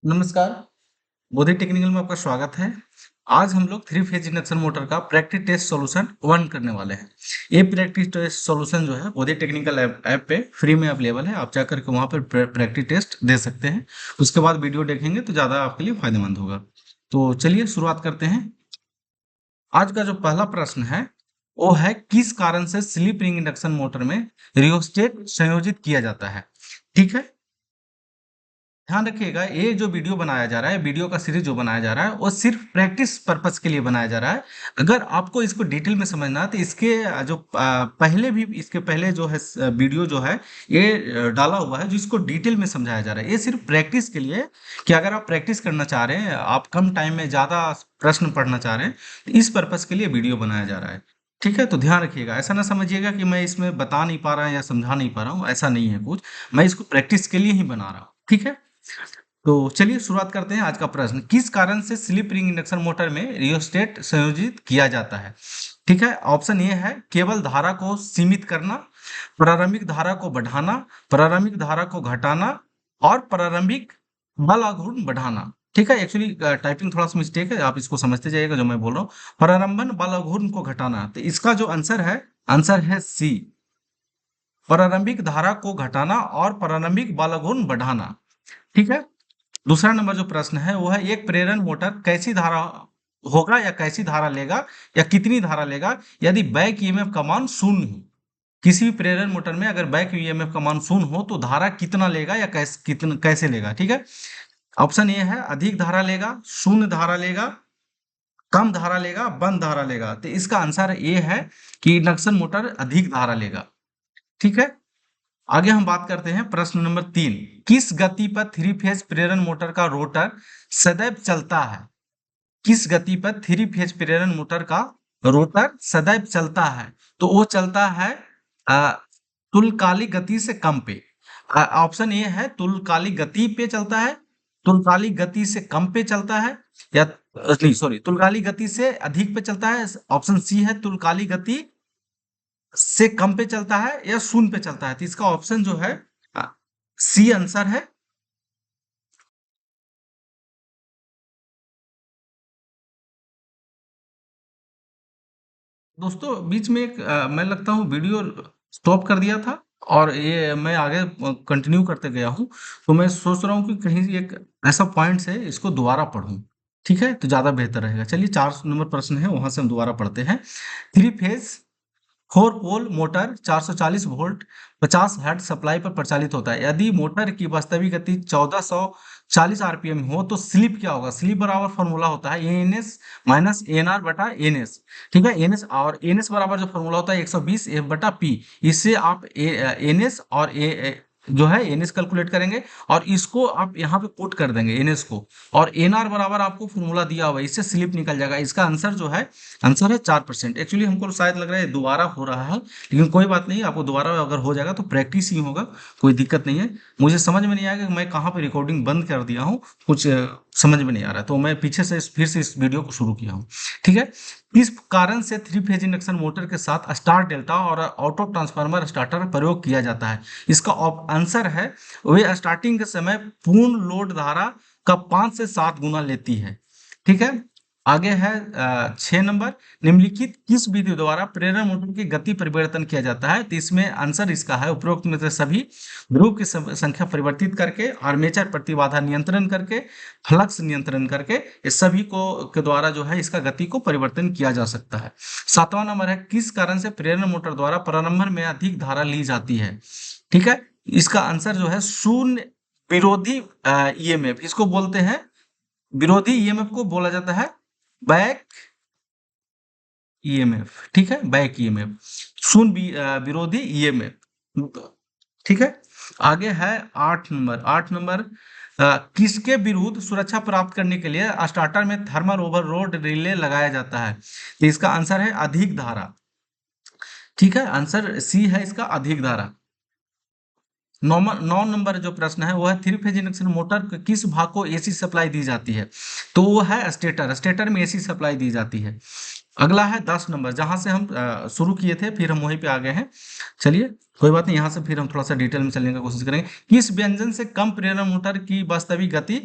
नमस्कार, बोधि टेक्निकल में आपका स्वागत है। आज हम लोग थ्री फेज इंडक्शन मोटर का प्रैक्टिस टेस्ट सॉल्यूशन 1 करने वाले हैं। ये प्रैक्टिस टेस्ट सॉल्यूशन जो है बोधि टेक्निकल ऐप पे फ्री में अवेलेबल है। आप जाकर के वहाँ पर प्रैक्टिस टेस्ट दे सकते हैं। उसके बाद वीडियो देखेंगे तो ज़्यादा आपके लिए फायदेमंद होगा। तो चलिए शुरुआत करते हैं। आज का जो पहला प्रश्न है वो है किस कारण से स्लिप रिंग इंडक्शन मोटर में रियोस्टेट संयोजित किया जाता है। ठीक है, ध्यान रखिएगा, ये जो वीडियो बनाया जा रहा है, वीडियो का सीरीज जो बनाया जा रहा है वो सिर्फ प्रैक्टिस पर्पस के लिए बनाया जा रहा है। अगर आपको इसको डिटेल में समझना है तो इसके जो पहले भी इसके पहले जो है वीडियो जो है ये डाला हुआ है जिसको डिटेल में समझाया जा रहा है। ये सिर्फ प्रैक्टिस के लिए कि अगर आप प्रैक्टिस करना चाह रहे हैं, आप कम टाइम में ज़्यादा प्रश्न पढ़ना चाह रहे हैं, तो इस पर्पस के लिए वीडियो बनाया जा रहा है। ठीक है, तो ध्यान रखिएगा, ऐसा ना समझिएगा कि मैं इसमें बता नहीं पा रहा या समझा नहीं पा रहा हूँ, ऐसा नहीं है कुछ। मैं इसको प्रैक्टिस के लिए ही बना रहा हूँ। ठीक है, तो चलिए शुरुआत करते हैं। आज का प्रश्न, किस कारण से स्लिप रिंग इंडक्शन मोटर में रियोस्टेट संयोजित किया जाता है। ठीक है, ऑप्शन ए है केवल धारा को सीमित करना, प्रारंभिक धारा को बढ़ाना, प्रारंभिक धारा को घटाना और प्रारंभिक बल आघूर्ण बढ़ाना। ठीक है, एक्चुअली टाइपिंग थोड़ा सा मिस्टेक है, आप इसको समझते जाइएगा जो मैं बोल रहा हूँ। प्रारंभन बल आघूर्ण को घटाना, तो इसका जो आंसर है सी, प्रारंभिक धारा को घटाना और प्रारंभिक बल आघूर्ण बढ़ाना। ठीक है, दूसरा नंबर जो प्रश्न है वो है एक प्रेरण मोटर कैसी धारा होगा या कैसी धारा लेगा या कितनी धारा लेगा यदि बैक ईएमएफ का मान शून्य हो। किसी भी प्रेरण मोटर में अगर बैक ईएमएफ का मान शून्य हो तो धारा कितना लेगा या कैसे लेगा। ठीक है, ऑप्शन ए है अधिक धारा लेगा, शून्य धारा लेगा, कम धारा लेगा, बंद धारा लेगा। तो इसका आंसर ए है कि इंडक्शन मोटर अधिक धारा लेगा। ठीक है, आगे हम बात करते हैं प्रश्न नंबर 3, किस गति पर थ्री फेज प्रेरण मोटर का रोटर सदैव चलता है। किस गति पर थ्री फेज प्रेरण मोटर का रोटर सदैव चलता है, तो वो चलता है तुल्यकालिक गति से कम पे। ऑप्शन ए है तुल्यकालिक गति पे चलता है, तुल्यकालिक गति से कम पे चलता है, या नहीं सॉरी तुल्यकालिक गति से अधिक पे चलता है। ऑप्शन सी है तुल्यकालिक गति से कम पे चलता है या शून्य पे चलता है। तो इसका ऑप्शन जो है सी आंसर है। दोस्तों बीच में एक मैं लगता हूँ वीडियो स्टॉप कर दिया था और ये मैं आगे कंटिन्यू करते गया हूँ। तो मैं सोच रहा हूँ कि कहीं एक ऐसा पॉइंट है इसको दोबारा पढूं। ठीक है, तो ज्यादा बेहतर रहेगा। चलिए 4 नंबर प्रश्न है वहां से हम दोबारा पढ़ते हैं। Three phase 4 pole motor 440 volt 50 hertz supply पर प्रचालित होता है। यदि मोटर की वास्तविक गति 1440 आरपीएम हो तो स्लिप क्या होगा। स्लिप बराबर फॉर्मूला होता है एएनएस माइनस एएनआर बटा एनएस। ठीक है, एनएस और एनएस बराबर जो फॉर्मूला होता है 120 एफ बटा पी। इससे आप एनएस और जो है एनएस कैलकुलेट करेंगे और इसको आप यहाँ पे पुट कर देंगे एनएस को, और एनआर बराबर आपको फॉर्मूला दिया हुआ है, इससे स्लिप निकल जाएगा। इसका आंसर जो है आंसर है 4%। एक्चुअली हमको शायद लग रहा है दोबारा हो रहा है, लेकिन कोई बात नहीं, आपको दोबारा अगर हो जाएगा तो प्रैक्टिस ही होगा, कोई दिक्कत नहीं है। मुझे समझ में नहीं आया कि मैं कहाँ पे रिकॉर्डिंग बंद कर दिया हूँ, कुछ समझ में नहीं आ रहा है, तो मैं पीछे से फिर से इस वीडियो को शुरू किया हूँ। ठीक है, इस कारण से थ्री फेज इंडक्शन मोटर के साथ स्टार डेल्टा और ऑटो ट्रांसफार्मर स्टार्टर प्रयोग किया जाता है। इसका आंसर है वे स्टार्टिंग के समय पूर्ण लोड धारा का 5 से 7 गुना लेती है। ठीक है, आगे है 6 नंबर, निम्नलिखित किस विधि द्वारा प्रेरण मोटर की गति परिवर्तन किया जाता है। तो इसमें आंसर इसका है उपरोक्त में से सभी ध्रुव की संख्या परिवर्तित करके, आर्मेचर प्रतिबाधा नियंत्रण करके, फ्लक्स नियंत्रण करके, इस सभी को के द्वारा जो है इसका गति को परिवर्तन किया जा सकता है। 7वां नंबर है किस कारण से प्रेरण मोटर द्वारा प्रारंभन में अधिक धारा ली जाती है। ठीक है, इसका आंसर जो है शून्य विरोधी ईएमएफ, इसको बोलते हैं विरोधी ईएमएफ को बोला जाता है बैक ईएमएफ। ठीक है, बैक ईएमएफ शून्य विरोधी ईएमएफ। ठीक है, आगे है 8 नंबर किसके विरुद्ध सुरक्षा प्राप्त करने के लिए स्टार्टर में थर्मल ओवरलोड रिले लगाया जाता है। तो इसका आंसर है अधिक धारा। ठीक है, आंसर सी है इसका अधिक धारा। 9 नंबर जो प्रश्न है वो है थ्री फेज इंडक्शन मोटर के किस भाग को एसी सप्लाई दी जाती है। तो वो है स्टेटर, स्टेटर में एसी सप्लाई दी जाती है। अगला है 10 नंबर, जहां से हम शुरू किए थे फिर हम वहीं पे आ गए हैं। चलिए कोई बात नहीं, यहाँ से फिर हम थोड़ा सा डिटेल में चलने की कोशिश करेंगे। किस व्यंजन से कम प्रेरण मोटर की वास्तविक गति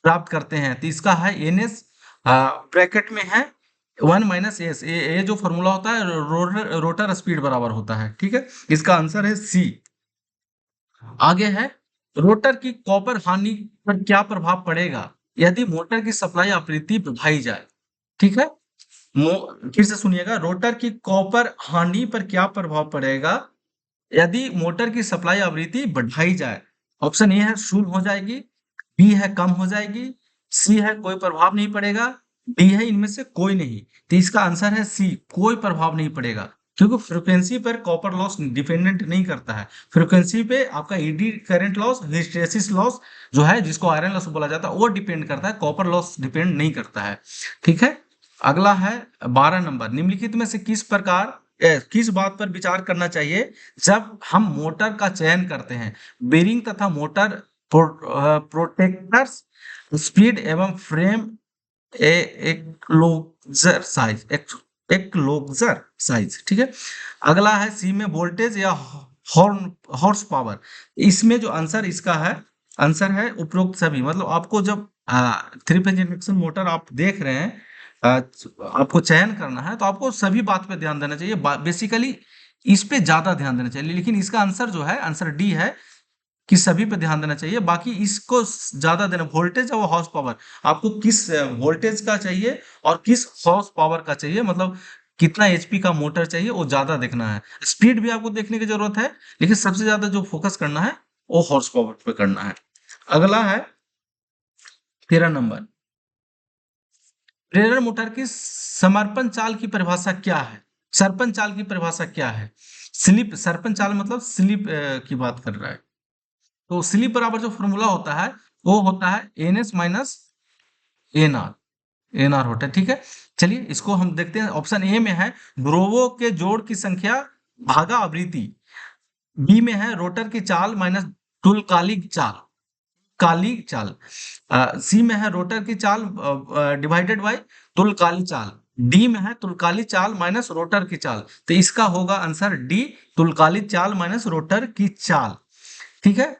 प्राप्त करते हैं। तो इसका है NS ब्रैकेट में है 1 माइनस एस, ये जो फॉर्मूला होता है रोटर स्पीड बराबर होता है। ठीक है, इसका आंसर है सी। आगे है, रोटर की कॉपर हानि पर क्या प्रभाव पड़ेगा यदि मोटर की सप्लाई आवृत्ति बढ़ाई जाए। ठीक है, फिर से सुनिएगा, रोटर की कॉपर हानि पर क्या प्रभाव पड़ेगा यदि मोटर की सप्लाई आवृत्ति बढ़ाई जाए। ऑप्शन ए है शून्य हो जाएगी, बी है कम हो जाएगी, सी है कोई प्रभाव नहीं पड़ेगा, डी है इनमें से कोई नहीं। तो इसका आंसर है सी, कोई प्रभाव नहीं पड़ेगा, क्योंकि फ्रीक्वेंसी पर कॉपर लॉस डिपेंडेंट नहीं करता है। फ्रीक्वेंसी पे आपका eddy current loss, hysteresis loss जो है, जिसको आयरन लॉस बोला जाता है, वो डिपेंड करता है, कॉपर लॉस डिपेंड नहीं करता है। ठीक है, अगला है 12 नंबर, निम्नलिखित में से किस बात पर विचार करना चाहिए जब हम मोटर का चयन करते हैं। बेरिंग तथा मोटर प्रोटेक्टर्स, स्पीड एवं फ्रेम एक्लोजर साइज, एक्लोजर साइज। ठीक है, अगला है सी में वोल्टेज या हॉर्न हॉर्स पावर। इसमें जो आंसर इसका है, आंसर है उपरोक्त सभी। मतलब आपको जब थ्री फेज इंडक्शन मोटर आप देख रहे हैं, आपको चयन करना है, तो आपको सभी बात पे ध्यान देना चाहिए। बेसिकली इस पे ज्यादा ध्यान देना चाहिए, लेकिन इसका आंसर जो है, आंसर डी है कि सभी पे ध्यान देना चाहिए। बाकी इसको ज्यादा देना, वोल्टेज और हॉर्स पावर, आपको किस वोल्टेज का चाहिए और किस हॉर्स पावर का चाहिए, मतलब कितना एचपी का मोटर चाहिए, वो ज्यादा देखना है। स्पीड भी आपको देखने की जरूरत है, लेकिन सबसे ज्यादा जो फोकस करना है वो हॉर्स पावर पे करना है। अगला है 13 नंबर, प्रेरण मोटर की समर्पण चाल की परिभाषा क्या है। सरपन चाल की परिभाषा क्या है। स्लिप, सरपन चाल मतलब स्लिप की बात कर रहा है। तो स्लिप बराबर जो फॉर्मूला होता है वो होता है NS माइनस एनआर होता है। ठीक है, चलिए इसको हम देखते हैं। ऑप्शन ए में है ध्रुवों के जोड़ की संख्या भागा आवृत्ति, बी में है रोटर की चाल माइनस तुल्यकालिक चाल, काली चाल, सी में है रोटर की चाल डिवाइडेड बाय तुल्यकालिक चाल, डी में है तुल्यकालिक चाल माइनस रोटर की चाल। तो इसका होगा आंसर डी, तुल्यकालिक चाल माइनस रोटर की चाल। ठीक है,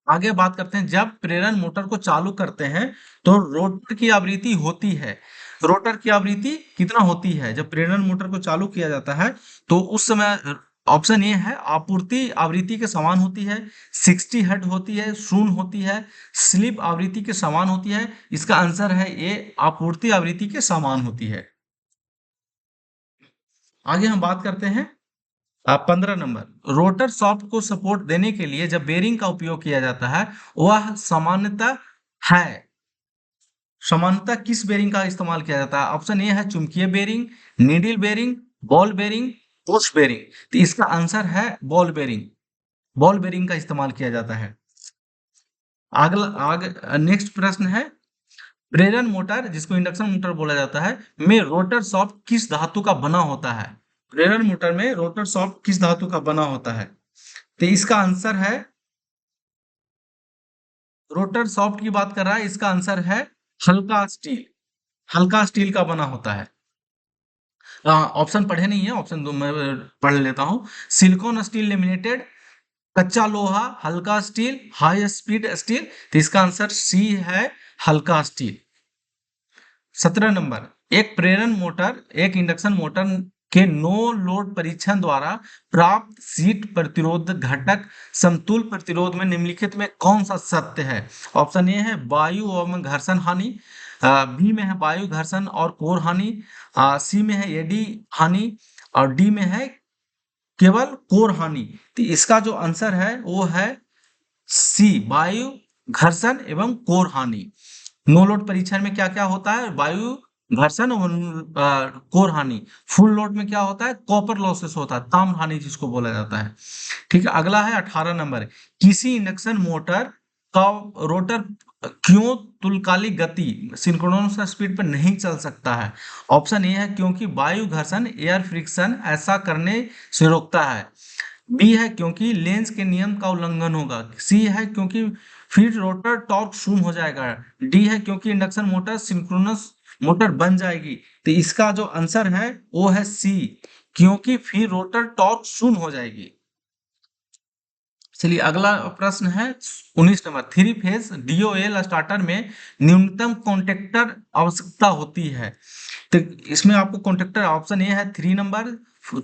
आगे बात करते हैं, जब प्रेरण मोटर को चालू करते हैं तो रोटर की आवृत्ति होती है। रोटर की आवृत्ति कितना होती है जब प्रेरण मोटर को चालू किया जाता है, तो उस समय ऑप्शन ए है आपूर्ति आवृत्ति के समान होती है, 60 हर्ट्ज होती है, शून्य होती है, स्लिप आवृत्ति के समान होती है। इसका आंसर है ए, आपूर्ति आवृत्ति के समान होती है। आगे हम बात करते हैं 15 नंबर, रोटर सॉफ्ट को सपोर्ट देने के लिए जब बेरिंग का उपयोग किया जाता है, वह सामान्यतः है, सामान्यतः किस बेरिंग का इस्तेमाल किया जाता है। ऑप्शन ए है चुंबकीय bearing, needle bearing, ball bearing, push bearing. तो इसका आंसर है बॉल बेरिंग, बॉल बेरिंग का इस्तेमाल किया जाता है। अगला नेक्स्ट प्रश्न है, प्रेरण मोटर जिसको इंडक्शन मोटर बोला जाता है में रोटर सॉफ्ट किस धातु का बना होता है। प्रेरण मोटर में रोटर सॉफ्ट किस धातु का बना होता है। तो इसका आंसर है, रोटर सॉफ्ट की बात कर रहा है, इसका आंसर है हल्का स्टील, हल्का स्टील का बना होता है। ऑप्शन पढ़े नहीं है, ऑप्शन दो मैं पढ़ लेता हूँ। सिलिकॉन स्टील लिमिटेड, कच्चा लोहा, हल्का स्टील, हाई स्पीड स्टील। तो इसका आंसर सी है, हल्का स्टील। 17 नंबर, एक प्रेरण मोटर एक इंडक्शन मोटर के नो लोड परीक्षण द्वारा प्राप्त सीट प्रतिरोध घटक समतुल प्रतिरोध में निम्नलिखित में कौन सा सत्य है। ऑप्शन ए है वायु एवं घर्षण हानि, बी में है वायु घर्षण और कोर हानि, सी में है एडी हानि, और डी में है केवल कोर हानि। तो इसका जो आंसर है वो है सी, वायु घर्षण एवं कोर हानि। नो लोड परीक्षण में क्या क्या होता है, वायु घर्षण और कोर हानि। फुल लोड में क्या होता है, कॉपर लॉसेस होता है, ताम्र हानि जिसको बोला जाता है। ठीक है, अगला है 18 नंबर, किसी इंडक्शन मोटर का रोटर क्यों तुल्यकालिक गति सिंक्रोनस स्पीड पर नहीं चल सकता है। ऑप्शन ए है क्योंकि वायु घर्षण एयर फ्रिक्शन ऐसा करने से रोकता है, बी है क्योंकि लेंज के नियम का उल्लंघन होगा, सी है क्योंकि फिर रोटर टॉर्क शून्य हो जाएगा, डी है क्योंकि इंडक्शन मोटर सिंक्रोनस मोटर बन जाएगी। तो इसका जो आंसर है वो है सी, क्योंकि फिर रोटर टॉर्क शून्य हो जाएगी। चलिए अगला प्रश्न है 19 number. Three phase DOL starter में न्यूनतम कॉन्टेक्टर आवश्यकता होती है। तो इसमें आपको कॉन्टेक्टर ऑप्शन ए है 3 नंबर,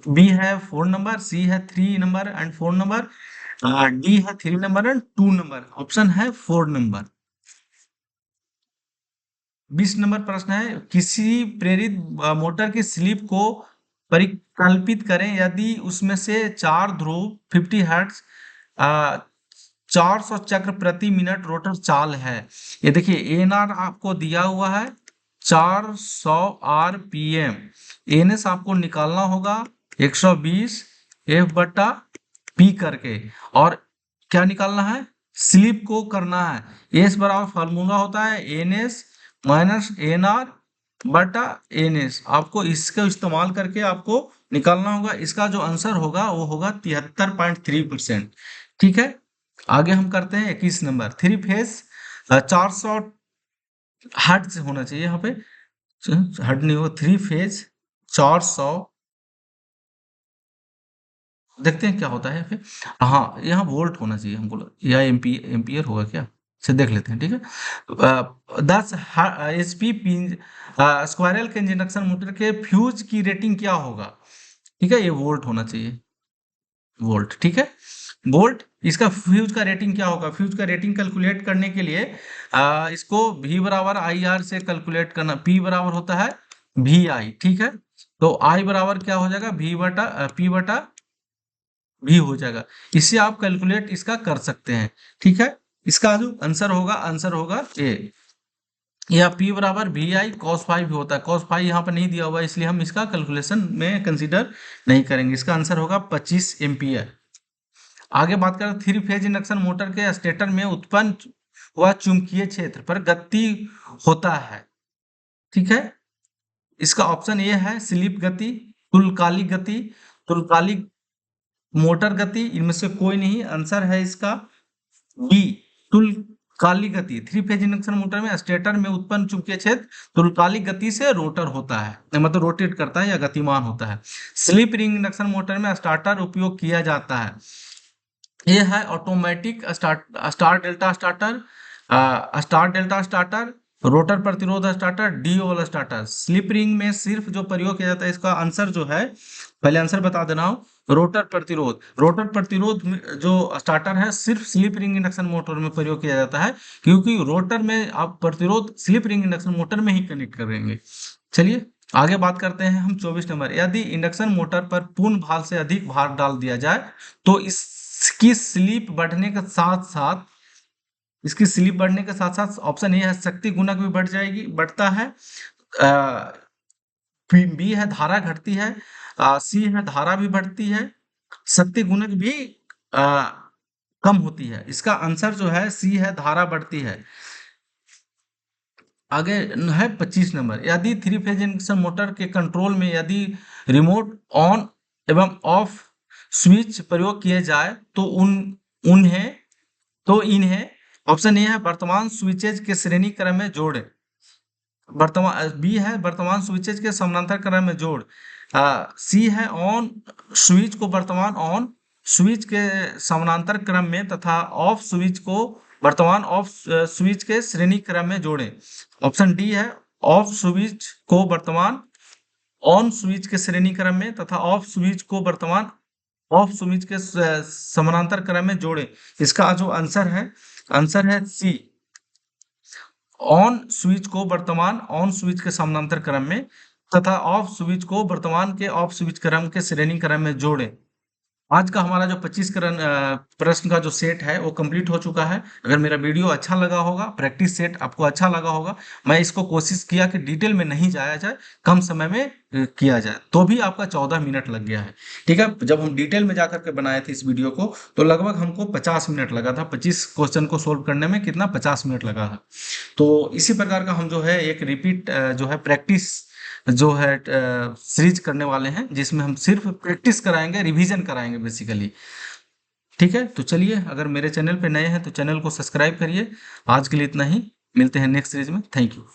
बी है 4 नंबर, सी है 3 नंबर एंड 4 नंबर, डी है 3 नंबर एंड 2 नंबर। ऑप्शन है 4 नंबर। 20 नंबर प्रश्न है, किसी प्रेरित मोटर की स्लिप को परिकल्पित करें यदि उसमें से 4 ध्रुव 50 हर्ट्ज 400 चक्र प्रति मिनट रोटर चाल है। ये देखिए एन आर आपको दिया हुआ है 400 आरपीएम। एन एस आपको निकालना होगा 120 एफ बटा पी करके, और क्या निकालना है, स्लिप को करना है। एस बराबर फार्मूला होता है N S minus N R बटा एन एस। आपको इसका इस्तेमाल करके आपको निकालना होगा। इसका जो आंसर होगा वो होगा 73.3%। ठीक है, आगे हम करते हैं 21 नंबर। थ्री फेज 400 हर्ट्ज से होना चाहिए यहाँ पे, हर्ट नहीं हो, थ्री फेज 400। देखते हैं क्या होता है फिर। हाँ यहाँ वोल्ट होना चाहिए हमको, या एम्पियर होगा क्या, से देख लेते हैं। ठीक है, 10 एच पी स्क्वायरल के इंडक्शन मोटर के फ्यूज की रेटिंग क्या होगा। ठीक है, ये वोल्ट होना चाहिए, वोल्ट। ठीक है, वोल्ट। इसका फ्यूज का रेटिंग क्या होगा, फ्यूज का रेटिंग कैलकुलेट करने के लिए इसको V बराबर आई आर से कैलकुलेट करना। P बराबर होता है VI। ठीक है, तो I बराबर क्या हो जाएगा, V बटा P बटा V हो जाएगा। इससे आप कैलकुलेट इसका कर सकते हैं। ठीक है, इसका जो आंसर होगा A, या P बराबर VI cos फाइव भी होता है। cos फाइव यहाँ पर नहीं दिया हुआ, इसलिए हम इसका कैलकुलेशन में कंसीडर नहीं करेंगे। इसका आंसर होगा 25 एम्पियर। आगे बात करें, थ्री फेज इंडक्शन मोटर के स्टेटर में उत्पन्न हुआ चुंबकीय क्षेत्र पर गति होता है। ठीक है, इसका ऑप्शन ए है स्लिप गति, तुल्यकालिक गति, तुल्यकालिक मोटर गति, इनमें से कोई नहीं। आंसर है इसका बी, तुल्यकालिक गति। थ्री फेज इंडक्शन मोटर में स्टेटर में उत्पन्न चुंबकीय क्षेत्र तुल्यकालिक गति से रोटर होता है, मतलब रोटेट करता है या गतिमान होता है। स्लिप रिंग इंडक्शन मोटर में स्टार्टर उपयोग किया जाता है। ये है automatic star delta starter, star delta starter, rotor प्रतिरोध स्टार्टर, डी ओवल स्टार्टर। स्लिप रिंग में सिर्फ जो प्रयोग किया जाता है, इसका आंसर जो है, पहले आंसर बता देना हूँ, रोटर प्रतिरोध। रोटर प्रतिरोध जो स्टार्टर है सिर्फ स्लिप रिंग इंडक्शन मोटर में प्रयोग किया जाता है, क्योंकि रोटर में आप प्रतिरोध स्लिप रिंग इंडक्शन मोटर में ही कनेक्ट करेंगे। चलिए आगे बात करते हैं हम 24 नंबर। यदि इंडक्शन मोटर पर पूर्ण भार से अधिक भार डाल दिया जाए तो इसकी स्लिप बढ़ने के साथ साथ, ऑप्शन ए है शक्ति गुणक भी बढ़ता है, बी है धारा घटती है, सी है धारा भी बढ़ती है, शक्ति गुणक भी कम होती है। इसका आंसर जो है सी है, धारा बढ़ती है। आगे है 25 नंबर। यदि थ्री फेज इंडक्शन मोटर के कंट्रोल में यदि रिमोट ऑन एवं ऑफ स्विच प्रयोग किए जाए तो इन्हें ऑप्शन ए है वर्तमान स्विचेज के श्रेणी क्रम में जोड़े, बी है वर्तमान स्विचेज के समानांतर क्रम में जोड़, सी है ऑन स्विच को वर्तमान ऑन स्विच के समानांतर क्रम में तथा ऑफ स्विच को वर्तमान ऑफ स्विच के श्रेणी क्रम में जोड़ें। ऑप्शन डी है ऑफ स्विच को वर्तमान ऑन स्विच के श्रेणी क्रम में तथा ऑफ स्विच को वर्तमान ऑफ स्विच के समानांतर क्रम में जोड़ें। इसका जो आंसर है सी, ऑन स्विच को वर्तमान ऑन स्विच के समानांतर क्रम में तथा ऑफ स्विच को वर्तमान के ऑफ स्विच क्रम के श्रेणी क्रम में जोड़ें। आज का हमारा जो 25 प्रश्न का जो सेट है वो कंप्लीट हो चुका है। अगर मेरा वीडियो अच्छा लगा होगा, प्रैक्टिस सेट आपको अच्छा लगा होगा, मैं इसको कोशिश किया कि डिटेल में नहीं जाया जाए, कम समय में किया जाए, तो भी आपका 14 मिनट लग गया है। ठीक है, जब हम डिटेल में जाकर के बनाए थे इस वीडियो को तो लगभग हमको 50 मिनट लगा था। 25 क्वेश्चन को सोल्व करने में कितना, 50 मिनट लगा था। तो इसी प्रकार का हम जो है एक रिपीट जो है प्रैक्टिस जो है सीरीज करने वाले हैं, जिसमें हम सिर्फ प्रैक्टिस कराएंगे, रिवीजन कराएंगे बेसिकली। ठीक है, तो चलिए अगर मेरे चैनल पे नए हैं तो चैनल को सब्सक्राइब करिए। आज के लिए इतना ही, मिलते हैं नेक्स्ट सीरीज में। Thank you.